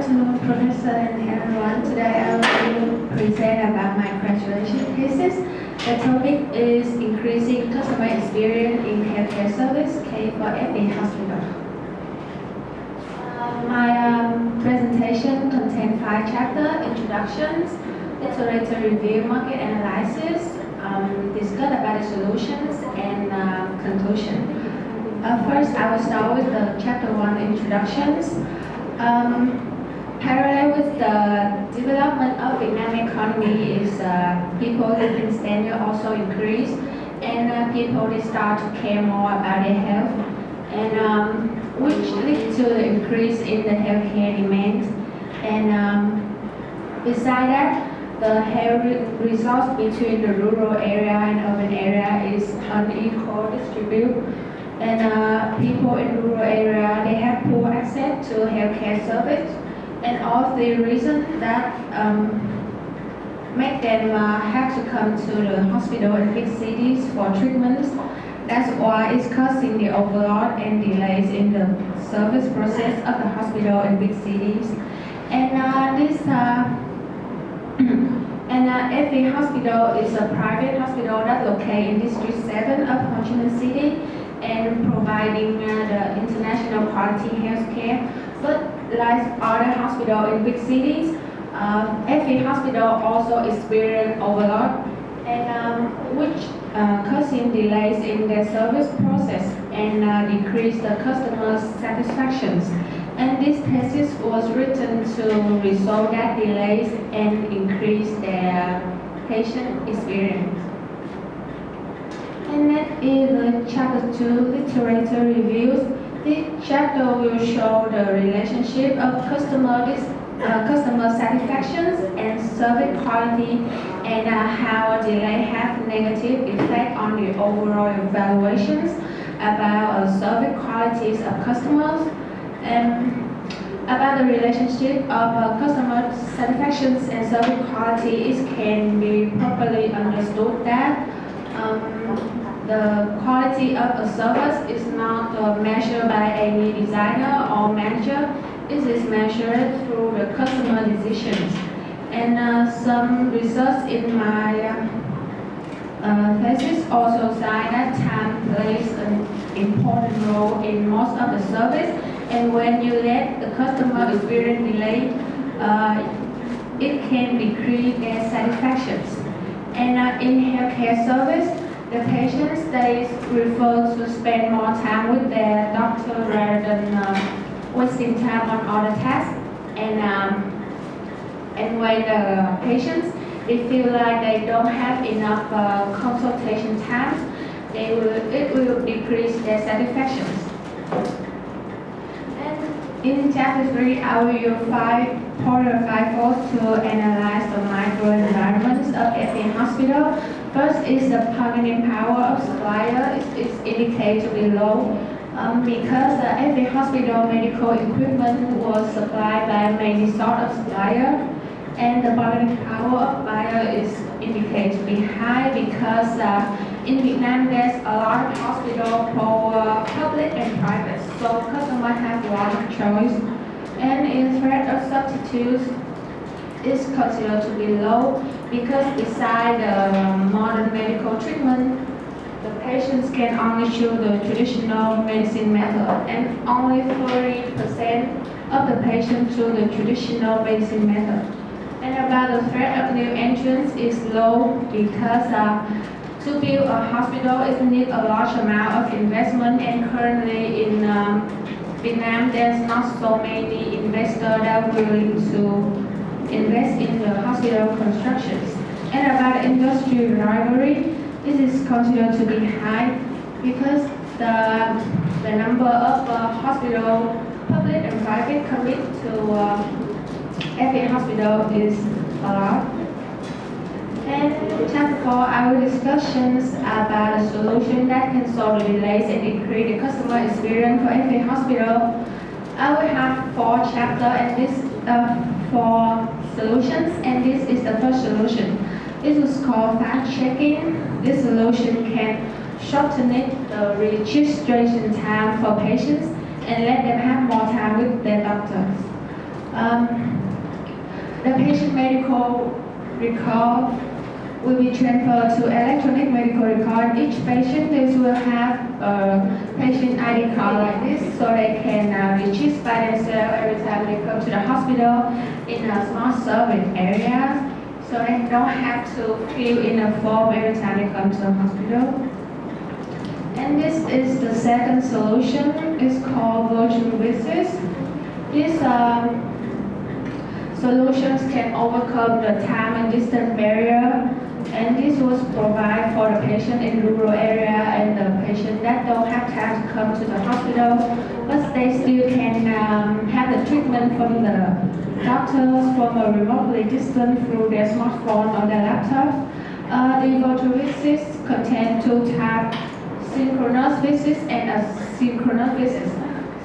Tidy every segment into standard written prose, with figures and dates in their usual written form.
afternoon, Professor and everyone. Today I will present about my graduation thesis. The topic is Increasing Customer Experience in Healthcare Service, K for FA Hospital. My presentation contains 5 chapters: introductions, literature review, market analysis, discuss about the solutions, and conclusion. First, I will start with the chapter 1, introductions. Parallel with the development of Vietnam economy is people living standard also increase, and people they start to care more about their health, and which leads to the increase in the healthcare demand. And beside that, the health results between the rural area and urban area is unequal distributed. And people in rural area, they have poor access to healthcare service, and all the reasons that make them have to come to the hospital in big cities for treatments. That's why it's causing the overload and delays in the service process of the hospital in big cities. And FA Hospital is a private hospital that located in District 7 of Ho Chi Minh City, and providing the international quality health care. But like other hospitals in big cities, FA Hospital also experience overload, and which causing delays in their service process and decrease the customer satisfactions. And this thesis was written to resolve that delays and increase their patient experience. And that is chapter 2, literature reviews. This chapter will show the relationship of customer satisfactions and service quality, and how delay have negative effect on the overall evaluations about service qualities of customers. And about the relationship of customer satisfactions and service quality, it can be properly understood that the quality of a service is not measured by any designer or manager. It is measured through the customer decisions. And some research in my thesis also cite that time plays an important role in most of the service. And when you let the customer experience delay, it can decrease their satisfactions. And in healthcare service, the patients they prefer to spend more time with their doctor rather than wasting time on other tasks. And when the patients they feel like they don't have enough consultation time, it will decrease their satisfactions. And in chapter 3, I will find 5 goals to analyze the microenvironments of FA Hospital. First is the bargaining power of supplier is indicated to be low because the FA Hospital medical equipment was supplied by many sort of supplier, and the bargaining power of buyer is indicated to be high because in Vietnam there's a lot of hospitals for public and private, so customers have a lot of choice. And in threat of substitutes is considered to be low because beside the modern medical treatment, the patients can only choose the traditional medicine method, and only 40% of the patients choose the traditional medicine method. And about the threat of new entrants is low because to build a hospital it needs a large amount of investment, and currently in Vietnam there's not so many investors that are willing to invest in the hospital constructions. And about industry rivalry, this is considered to be high because the number of hospital, public and private, commit to FA Hospital is a lot. And chapter 4, I will discussions about a solution that can solve the delays and increase the customer experience for FA Hospital. I will have 4 chapters and this 4 solutions, and this is the first solution. This is called fast checking. This solution can shorten the registration time for patients and let them have more time with their doctors. The patient medical record will be transferred to electronic medical record. Each patient will have a patient ID card like this, so they can register by themselves every time they come to the hospital in a small service area, so they don't have to fill in a form every time they come to the hospital. And this is the second solution. It's called virtual visits. These solutions can overcome the time and distance barrier, and this was provided for the patient in rural area and the patient that don't have time to come to the hospital, but they still can have the treatment from the doctors from a remotely distant through their smartphone or their laptop. The virtual visits contain two types: synchronous visits and asynchronous visits.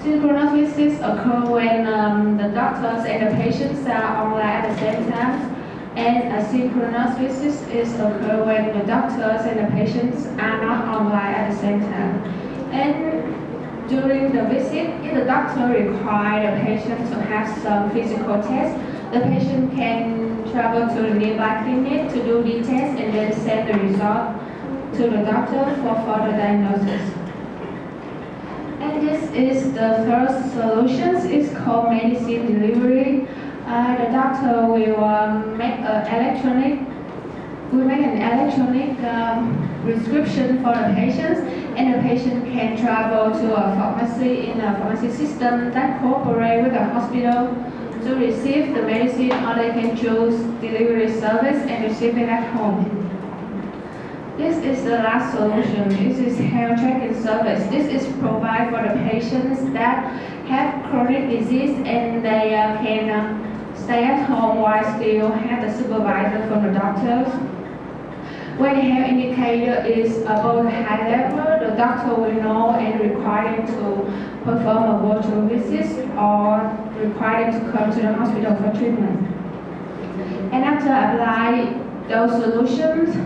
Synchronous visits occur when the doctors and the patients are online at the same time, and asynchronous visits occur when the doctors and the patients are not online at the same time. And during the visit, if the doctor requires the patient to have some physical tests, the patient can travel to the nearby clinic to do the test and then send the result to the doctor for further diagnosis. And this is the first solution. It's called medicine delivery. The doctor will make an electronic prescription for the patients, and the patient can travel to a pharmacy in a pharmacy system that cooperates with the hospital to receive the medicine, or they can choose delivery service and receive it at home. This is the last solution. This is health checking service. This is provided for the patients that have chronic disease and they can stay at home while still have the supervisor from the doctors. When the health indicator is above the high level, the doctor will know and require them to perform a virtual visit or require them to come to the hospital for treatment. And after applying those solutions,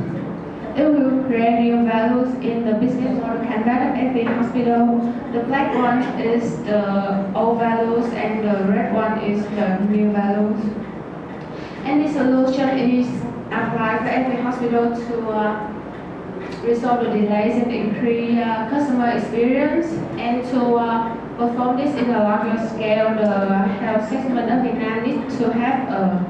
it will create new values in the business model conduct at the hospital. The black one is the old values and the red one is the new values. And this solution is applied for every hospital to resolve the delays and increase customer experience, and to perform this in a larger scale. The health segment of Vietnam needs to have a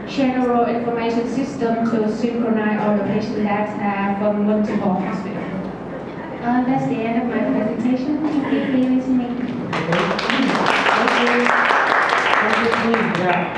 general information system to synchronize all the patients that are from multiple hospitals. That's the end of my presentation. Thank you for listening. Thank you. Thank you, Quynh. Yeah.